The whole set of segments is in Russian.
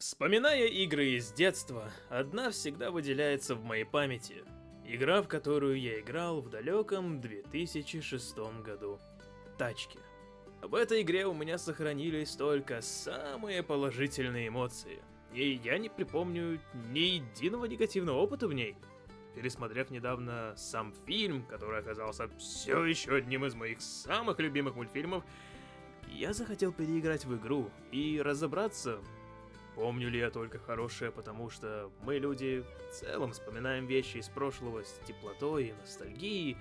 Вспоминая игры из детства, одна всегда выделяется в моей памяти. Игра, в которую я играл в далеком 2006 году. Тачки. В этой игре у меня сохранились только самые положительные эмоции. И я не припомню ни единого негативного опыта в ней. Пересмотрев недавно сам фильм, который оказался все еще одним из моих самых любимых мультфильмов, я захотел переиграть в игру и разобраться, помню ли я только хорошее, потому что мы, люди, в целом вспоминаем вещи из прошлого с теплотой и ностальгией,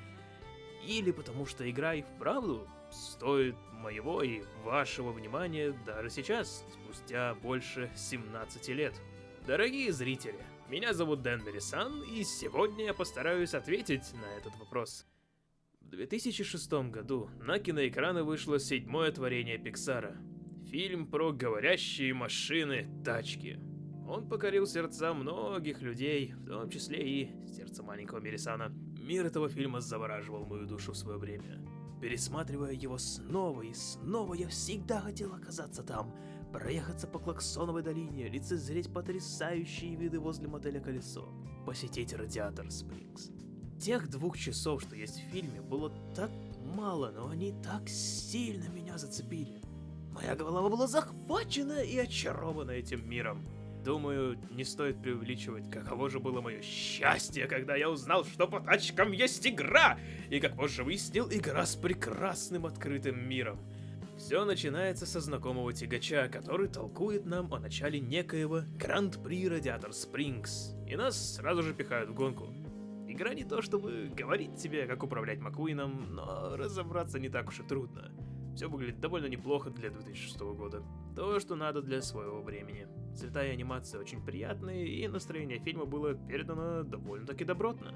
или потому что игра и вправду стоит моего и вашего внимания даже сейчас, спустя больше 17 лет. Дорогие зрители, меня зовут Денбери-сан, и сегодня я постараюсь ответить на этот вопрос. В 2006 году на киноэкраны вышло 7-е творение Пиксара. Фильм про говорящие машины тачки. Он покорил сердца многих людей, в том числе и сердце маленького Мири-сана. Мир этого фильма завораживал мою душу в свое время. Пересматривая его снова и снова, я всегда хотел оказаться там, проехаться по Клаксоновой долине, лицезреть потрясающие виды возле мотеля Колесо, посетить Радиатор Спрингс. Тех 2 часов, что есть в фильме, было так мало, но они так сильно меня зацепили. Моя голова была захвачена и очарована этим миром. Думаю, не стоит преувеличивать, каково же было мое счастье, когда я узнал, что по тачкам есть игра, и как позже выяснил, игра с прекрасным открытым миром. Все начинается со знакомого тягача, который толкует нам о начале некоего Гран-при Радиатор Спрингс, и нас сразу же пихают в гонку. Игра не то чтобы говорит тебе, как управлять Маккуином, но разобраться не так уж и трудно. Все выглядит довольно неплохо для 2006 года. То, что надо для своего времени. Цвета и анимация очень приятные, и настроение фильма было передано довольно-таки добротно.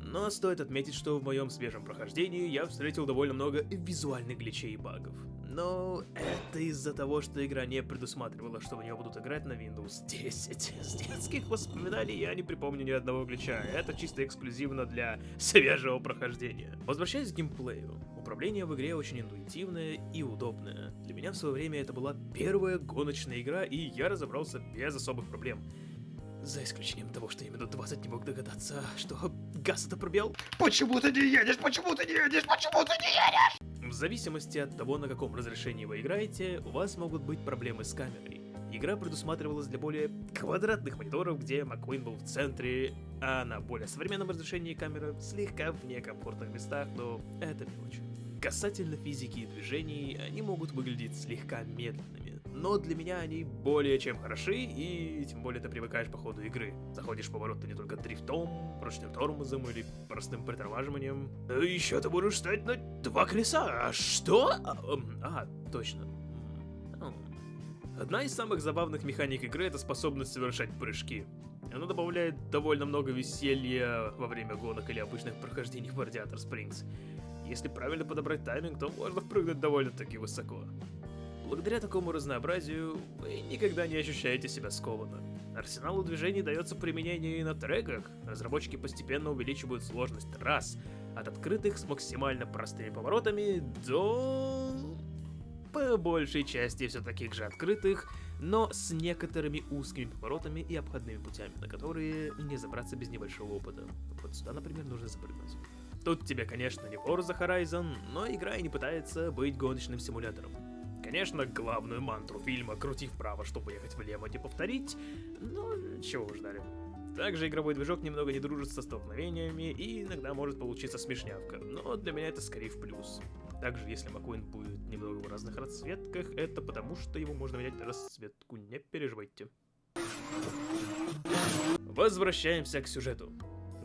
Но стоит отметить, что в моем свежем прохождении я встретил довольно много визуальных гличей и багов. Но это из-за того, что игра не предусматривала, что в нее будут играть на Windows 10. С детских воспоминаний я не припомню ни одного глича, это чисто эксклюзивно для свежего прохождения. Возвращаясь к геймплею, управление в игре очень интуитивное и удобное. Для меня в свое время это была первая гоночная игра, и я разобрался без особых проблем. За исключением того, что я минут 20 не мог догадаться, что газ это пробел. Почему ты не едешь? Почему ты не едешь? Почему ты не едешь? В зависимости от того, на каком разрешении вы играете, у вас могут быть проблемы с камерой. Игра предусматривалась для более квадратных мониторов, где Маккуин был в центре, а на более современном разрешении камера слегка в некомфортных местах, но это мелочь. Касательно физики и движений, они могут выглядеть слегка медленными, но для меня они более чем хороши, и тем более ты привыкаешь по ходу игры. Заходишь в поворот ты не только дрифтом, ручным тормозом или простым притормаживанием. Еще ты можешь встать на 2 колеса. А что? Точно. Одна из самых забавных механик игры — это способность совершать прыжки. Она добавляет довольно много веселья во время гонок или обычных прохождений в Радиатор Спрингс. Если правильно подобрать тайминг, то можно впрыгнуть довольно-таки высоко. Благодаря такому разнообразию вы никогда не ощущаете себя скованно. Арсеналу движений дается применение и на треках. Разработчики постепенно увеличивают сложность трасс, от открытых с максимально простыми поворотами до... по большей части все таких же открытых, но с некоторыми узкими поворотами и обходными путями, на которые не забраться без небольшого опыта. Вот сюда, например, нужно запрыгнуть. Тут тебе, конечно, не Forza Horizon, но игра и не пытается быть гоночным симулятором. Конечно, главную мантру фильма «крути вправо, чтобы ехать влево» не повторить, но чего вы ждали. Также игровой движок немного не дружит со столкновениями, и иногда может получиться смешнявка, но для меня это скорее в плюс. Также, если Маккуин будет немного в разных расцветках, это потому, что его можно менять расцветку, не переживайте. Возвращаемся к сюжету.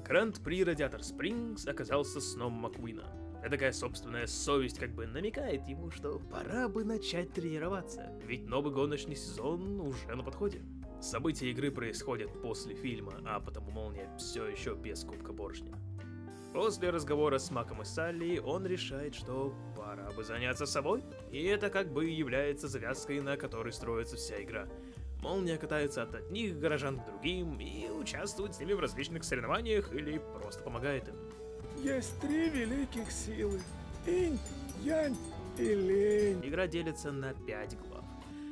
Гран-при Радиатор Спрингс оказался сном Маккуина. Такая собственная совесть как бы намекает ему, что пора бы начать тренироваться, ведь новый гоночный сезон уже на подходе. События игры происходят после фильма, а потому Молния все еще без Кубка Поршня. После разговора с Маком и Салли он решает, что пора бы заняться собой, и это как бы является завязкой, на которой строится вся игра. Молния катается от одних горожан к другим и участвует с ними в различных соревнованиях или просто помогает им. Есть 3 великих силы. Инь, Янь и Лень. Игра делится на 5 глав.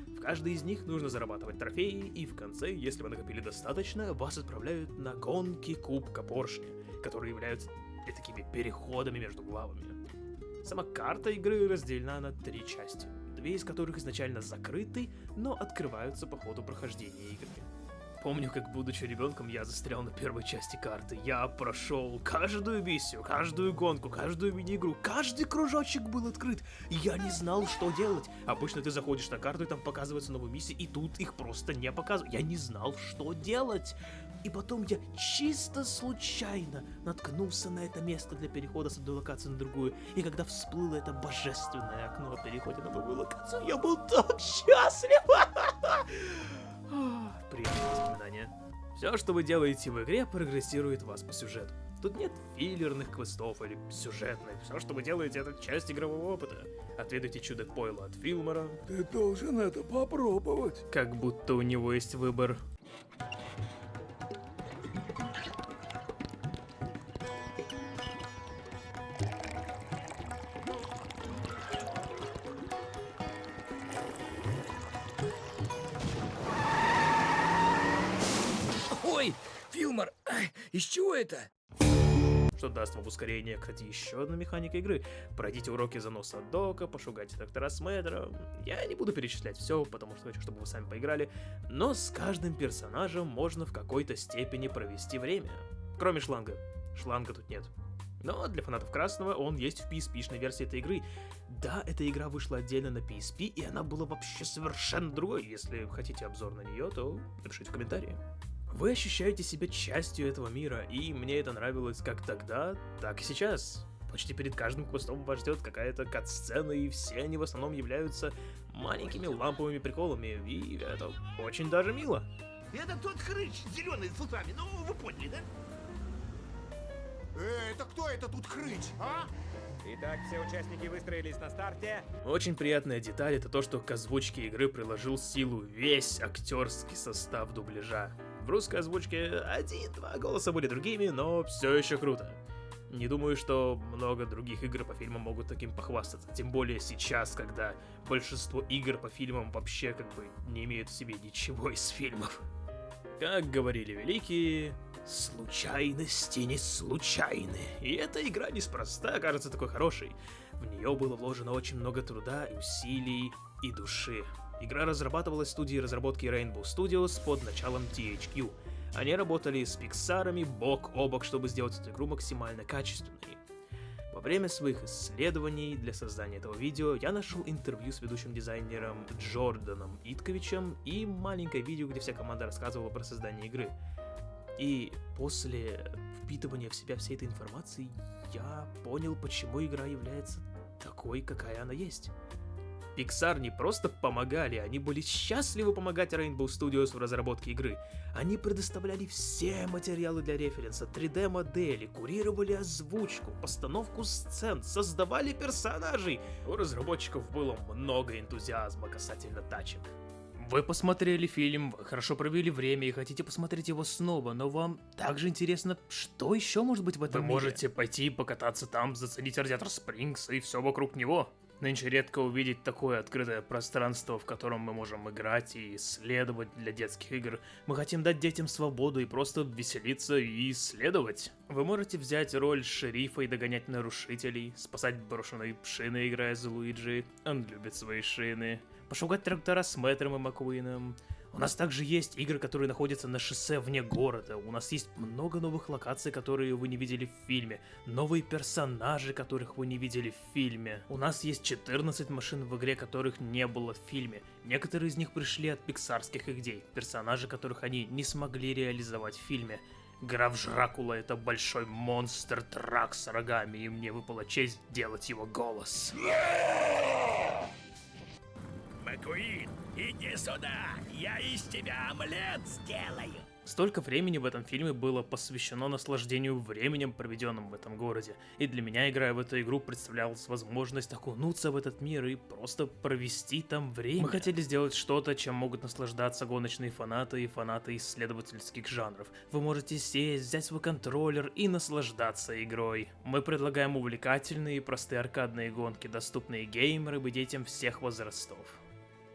В каждой из них нужно зарабатывать трофеи, и в конце, если вы накопили достаточно, вас отправляют на гонки Кубка Поршня, которые являются такими переходами между главами. Сама карта игры разделена на 3 части, 2 из которых изначально закрыты, но открываются по ходу прохождения игры. Помню, как, будучи ребенком, я застрял на первой части карты. Я прошел каждую миссию, каждую гонку, каждую мини-игру. Каждый кружочек был открыт. И я не знал, что делать. Обычно ты заходишь на карту, и там показываются новые миссии, и тут их просто не показывают. Я не знал, что делать. И потом я чисто случайно наткнулся на это место для перехода с одной локации на другую. И когда всплыло это божественное окно о переходе на новую локацию, я был так счастлив! Приятные воспоминания. Все, что вы делаете в игре, прогрессирует вас по сюжету. Тут нет филлерных квестов или сюжетных. Все, что вы делаете, это часть игрового опыта. Отведайте чудо пойла от Филмора. Ты должен это попробовать. Как будто у него есть выбор. Ой, Филмор, из чего это? Что даст вам ускорение. Кстати, еще одна механика игры. Пройдите уроки заноса дока, пошугайте доктора Смедера. Я не буду перечислять все, потому что хочу, чтобы вы сами поиграли. Но с каждым персонажем можно в какой-то степени провести время. Кроме шланга. Шланга тут нет. Но для фанатов Красного он есть в PSP-шной версии этой игры. Да, эта игра вышла отдельно на PSP, и она была вообще совершенно другой. Если хотите обзор на нее, то напишите в комментарии. Вы ощущаете себя частью этого мира, и мне это нравилось как тогда, так и сейчас. Почти перед каждым квестом вас ждет какая-то кат-сцена, и все они в основном являются маленькими ламповыми приколами, и это очень даже мило. Это тот хрыч зеленый с усами, ну вы поняли, да? Это кто это тут хрыч, а? Итак, все участники выстроились на старте. Очень приятная деталь — это то, что к озвучке игры приложил силу весь актерский состав дубляжа. В русской озвучке 1-2 голоса были другими, но все еще круто. Не думаю, что много других игр по фильмам могут таким похвастаться, тем более сейчас, когда большинство игр по фильмам вообще как бы не имеют в себе ничего из фильмов. Как говорили великие, случайности не случайны. И эта игра неспроста кажется такой хорошей. В нее было вложено очень много труда, и усилий и души. Игра разрабатывалась в студии разработки Rainbow Studios под началом THQ. Они работали с Pixar'ами бок о бок, чтобы сделать эту игру максимально качественной. Во время своих исследований для создания этого видео я нашел интервью с ведущим дизайнером Джорданом Итковичем и маленькое видео, где вся команда рассказывала про создание игры. И после впитывания в себя всей этой информации я понял, почему игра является такой, какая она есть. Pixar не просто помогали, они были счастливы помогать Rainbow Studios в разработке игры. Они предоставляли все материалы для референса, 3D-модели, курировали озвучку, постановку сцен, создавали персонажей. У разработчиков было много энтузиазма касательно тачек. Вы посмотрели фильм, вы хорошо провели время и хотите посмотреть его снова, но вам также интересно, что еще может быть в этом мире. Вы можете пойти покататься там, заценить Радиатор Спрингс и все вокруг него. Нынче редко увидеть такое открытое пространство, в котором мы можем играть и исследовать для детских игр. Мы хотим дать детям свободу и просто веселиться и исследовать. Вы можете взять роль шерифа и догонять нарушителей, спасать брошенные шины, играя за Луиджи. Он любит свои шины. Пошугать трактора с Мэтром и Маккуином. У нас также есть игры, которые находятся на шоссе вне города. У нас есть много новых локаций, которые вы не видели в фильме. Новые персонажи, которых вы не видели в фильме. У нас есть 14 машин в игре, которых не было в фильме. Некоторые из них пришли от пиксарских идей. Персонажи, которых они не смогли реализовать в фильме. Граф Жракула — это большой монстр-трак с рогами, и мне выпала честь делать его голос. Маккуин, иди сюда, я из тебя омлет сделаю. Столько времени в этом фильме было посвящено наслаждению временем, проведенным в этом городе. И для меня, играя в эту игру, представлялась возможность окунуться в этот мир и просто провести там время. Мы хотели сделать что-то, чем могут наслаждаться гоночные фанаты и фанаты исследовательских жанров. Вы можете сесть, взять свой контроллер и наслаждаться игрой. Мы предлагаем увлекательные и простые аркадные гонки, доступные геймерам и детям всех возрастов.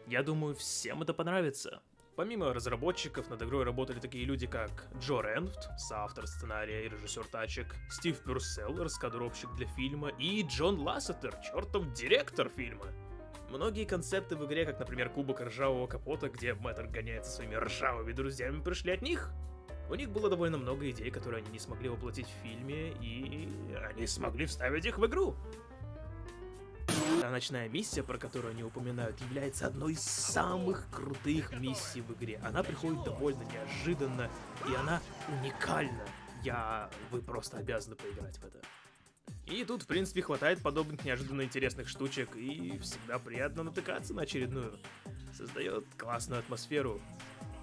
Я думаю, всем это понравится. Помимо разработчиков, над игрой работали такие люди, как Джо Ренфт, соавтор сценария и режиссер тачек, Стив Пюрселл, раскадровщик для фильма, и Джон Лассетер, чертов директор фильма. Многие концепты в игре, как, например, кубок ржавого капота, где Мэттер гоняется своими ржавыми друзьями, пришли от них. У них было довольно много идей, которые они не смогли воплотить в фильме, и они смогли вставить их в игру. А ночная миссия, про которую они упоминают, является одной из самых крутых миссий в игре. Она приходит довольно неожиданно, и она уникальна. Вы просто обязаны поиграть в это. И тут, в принципе, хватает подобных неожиданно интересных штучек, и всегда приятно натыкаться на очередную. Создает классную атмосферу,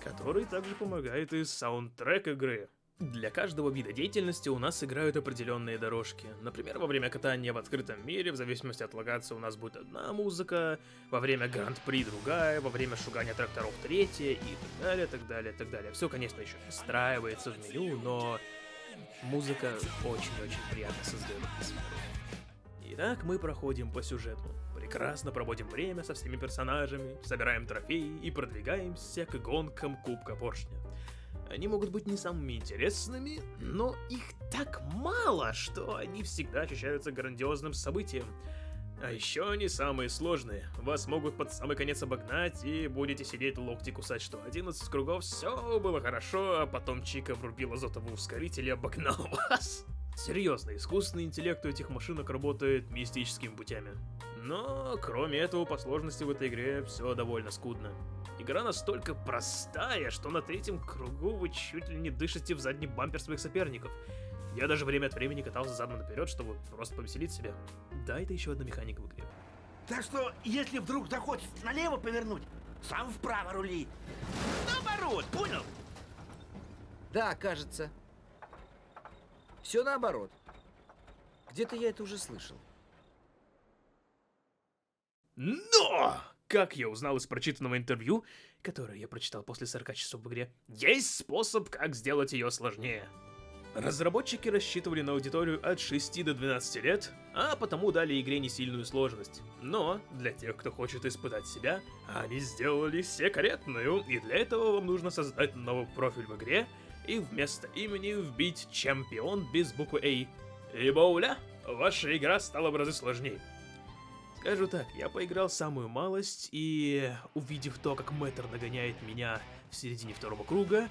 который также помогает и саундтрек игры. Для каждого вида деятельности у нас играют определенные дорожки. Например, во время катания в открытом мире, в зависимости от локации, у нас будет одна музыка, во время гран-при другая, во время шугания тракторов третья, и так далее, так далее, так далее. Все, конечно, еще встраивается в меню, но музыка очень-очень приятно создает атмосферу. Итак, мы проходим по сюжету. Прекрасно проводим время со всеми персонажами, собираем трофеи и продвигаемся к гонкам Кубка Поршня. Они могут быть не самыми интересными, но их так мало, что они всегда ощущаются грандиозным событием. А еще они самые сложные. Вас могут под самый конец обогнать, и будете сидеть локти кусать, что 11 кругов все было хорошо, а потом Чика врубил азотовый ускоритель и обогнал вас. Серьезно, искусственный интеллект у этих машинок работает мистическими путями. Но, кроме этого, по сложности в этой игре все довольно скудно. Игра настолько простая, что на третьем кругу вы чуть ли не дышите в задний бампер своих соперников. Я даже время от времени катался задом наперед, чтобы просто повеселить себя. Да, это еще одна механика в игре. Так что, если вдруг захочешь налево повернуть, сам вправо рули. Наоборот, понял? Да, кажется. Все наоборот. Где-то я это уже слышал. Но! Как я узнал из прочитанного интервью, которое я прочитал после 40 часов в игре, есть способ, как сделать ее сложнее. Разработчики рассчитывали на аудиторию от 6 до 12 лет, а потому дали игре не сильную сложность. Но для тех, кто хочет испытать себя, они сделали секретную, и для этого вам нужно создать новый профиль в игре и вместо имени вбить «Чемпион» без буквы «А». И бауля, ваша игра стала в разы сложнее. Скажу так, я поиграл самую малость, и увидев то, как Мэттер нагоняет меня в середине второго круга,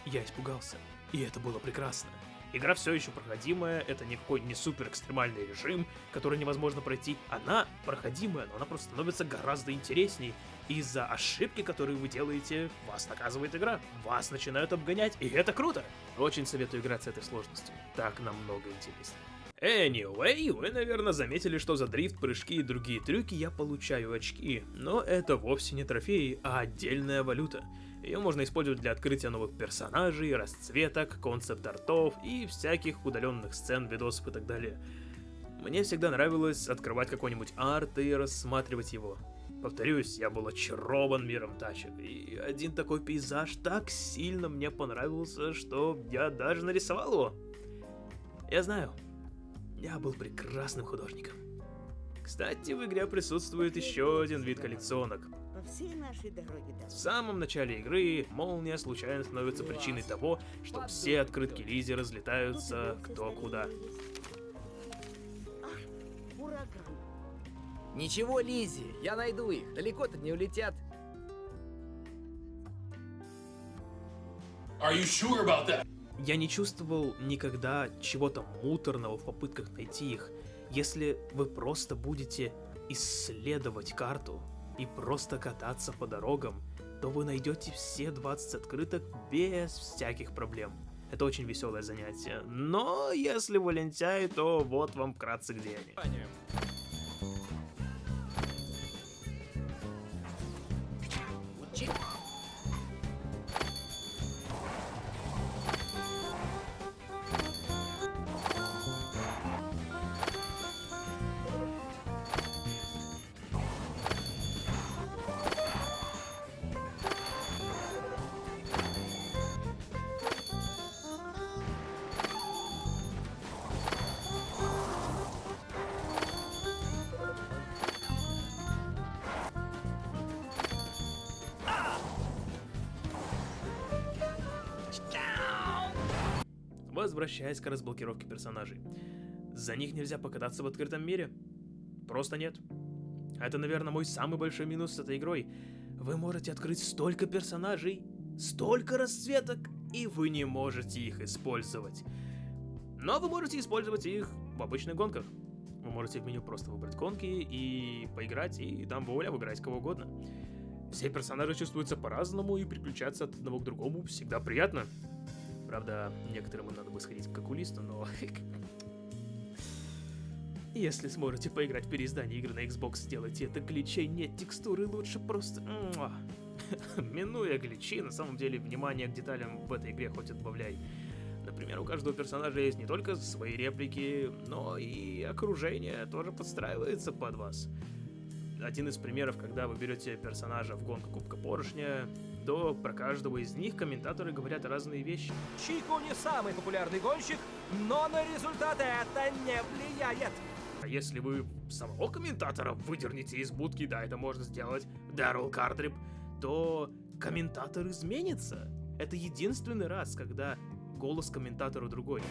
я испугался. И это было прекрасно. Игра все еще проходимая, это никакой не супер экстремальный режим, который невозможно пройти. Она проходимая, но она просто становится гораздо интересней. Из-за ошибки, которые вы делаете, вас наказывает игра. Вас начинают обгонять, и это круто. Очень советую играть с этой сложностью. Так намного интереснее. Anyway, вы, наверное, заметили, что за дрифт, прыжки и другие трюки я получаю очки, но это вовсе не трофеи, а отдельная валюта. Ее можно использовать для открытия новых персонажей, расцветок, концепт-артов и всяких удаленных сцен, видосов и так далее. Мне всегда нравилось открывать какой-нибудь арт и рассматривать его. Повторюсь, я был очарован миром тачек, и один такой пейзаж так сильно мне понравился, что я даже нарисовал его. Я знаю. Я был прекрасным художником. Кстати, в игре присутствует еще один вид коллекционок. По всей нашей дороге В самом начале игры молния случайно становится причиной того, что все открытки Лизи разлетаются кто куда. Ах, ураган. Ничего, Лиззи, я найду их. Далеко-то не улетят. Are you sure about that? Я не чувствовал никогда чего-то муторного в попытках найти их. Если вы просто будете исследовать карту и просто кататься по дорогам, то вы найдете все 20 открыток без всяких проблем. Это очень веселое занятие. Но если вы лентяй, то вот вам вкратце где они. Возвращаясь к разблокировке персонажей. За них нельзя покататься в открытом мире. Просто нет. Это, наверное, мой самый большой минус с этой игрой. Вы можете открыть столько персонажей, столько расцветок, и вы не можете их использовать. Но вы можете использовать их в обычных гонках. Вы можете в меню просто выбрать гонки и поиграть, и там вуаля, выбирать кого угодно. Все персонажи чувствуются по-разному, и переключаться от одного к другому всегда приятно. Правда, некоторым им надо бы сходить к окулисту, но... Если сможете поиграть в переиздание игр на Xbox, сделайте это. Гличей нет, текстуры лучше просто... Минуя гличи, на самом деле внимание к деталям в этой игре хоть отбавляй. Например, у каждого персонажа есть не только свои реплики, но и окружение тоже подстраивается под вас. Один из примеров, когда вы берете персонажа в гонку Кубка Поршня, то про каждого из них комментаторы говорят разные вещи. Чико не самый популярный гонщик, но на результаты это не влияет. А если вы самого комментатора выдернете из будки, да, это можно сделать, Даррел Картрип, то комментатор изменится. Это единственный раз, когда голос комментатора другой.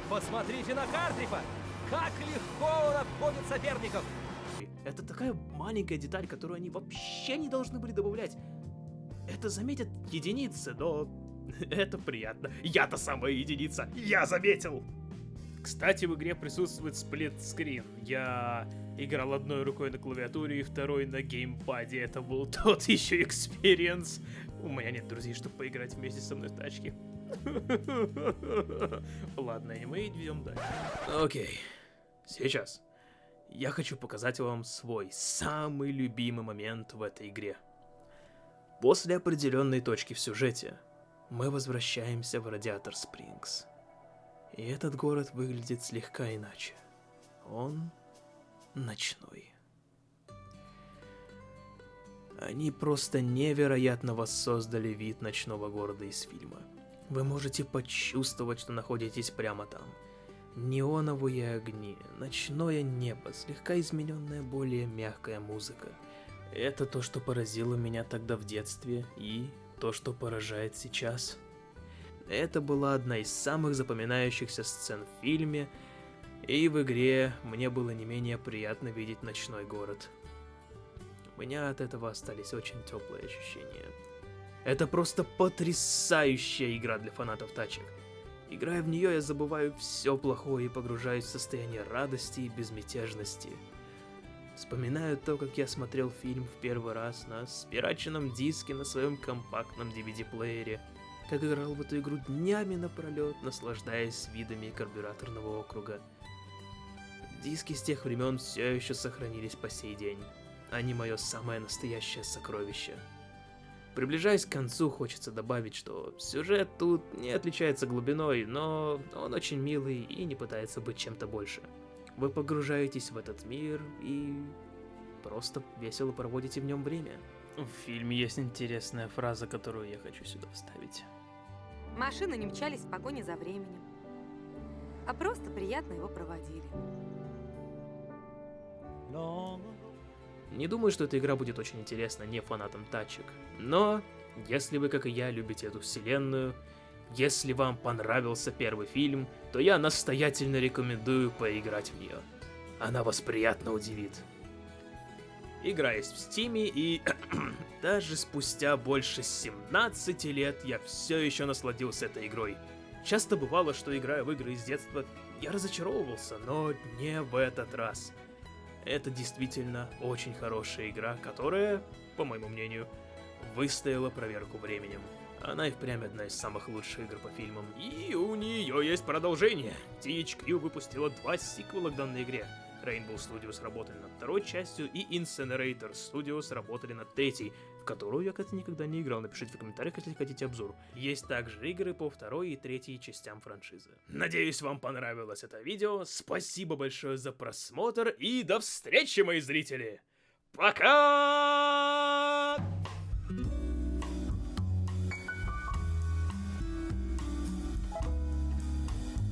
Посмотрите на Картрипа! Как легко он обходит соперников! Это такая маленькая деталь, которую они вообще не должны были добавлять. Это заметят единицы, но это приятно. Я-то самая единица, я заметил! Кстати, в игре присутствует сплит-скрин. Я играл одной рукой на клавиатуре и второй на геймпаде. Это был тот еще экспириенс. У меня нет друзей, чтобы поиграть вместе со мной в тачке. Ладно, и мы идем дальше. Окей, сейчас я хочу показать вам свой самый любимый момент в этой игре. После определенной точки в сюжете мы возвращаемся в Радиатор Спрингс. И этот город выглядит слегка иначе. Он ночной. Они просто невероятно воссоздали вид ночного города из фильма. Вы можете почувствовать, что находитесь прямо там. Неоновые огни, ночное небо, слегка измененная, более мягкая музыка. Это то, что поразило меня тогда в детстве, и то, что поражает сейчас. Это была одна из самых запоминающихся сцен в фильме, и в игре мне было не менее приятно видеть ночной город. У меня от этого остались очень теплые ощущения. Это просто потрясающая игра для фанатов тачек. Играя в нее, я забываю все плохое и погружаюсь в состояние радости и безмятежности. Вспоминаю то, как я смотрел фильм в первый раз на спираченном диске на своем компактном DVD-плеере, как играл в эту игру днями напролет, наслаждаясь видами карбюраторного округа. Диски с тех времен все еще сохранились по сей день. Они мое самое настоящее сокровище. Приближаясь к концу, хочется добавить, что сюжет тут не отличается глубиной, но он очень милый и не пытается быть чем-то больше. Вы погружаетесь в этот мир и просто весело проводите в нем время. В фильме есть интересная фраза, которую я хочу сюда вставить. Машины не мчались в погоне за временем, а просто приятно его проводили. Не думаю, что эта игра будет очень интересна не фанатам тачек, но если вы, как и я, любите эту вселенную, если вам понравился первый фильм, то я настоятельно рекомендую поиграть в нее. Она вас приятно удивит. Игра есть в Стиме, и даже спустя больше 17 лет я все еще насладился этой игрой. Часто бывало, что играя в игры из детства, я разочаровывался, но не в этот раз. Это действительно очень хорошая игра, которая, по моему мнению, выстояла проверку временем. Она и впрямь одна из самых лучших игр по фильмам. И у нее есть продолжение. THQ выпустила 2 сиквела к данной игре. Rainbow Studios работали над второй частью, и Incinerator Studios работали над третьей, в которую я, кстати, никогда не играл. Напишите в комментариях, если хотите обзор. Есть также игры по второй и третьей частям франшизы. Надеюсь, вам понравилось это видео. Спасибо большое за просмотр, и до встречи, мои зрители! Пока!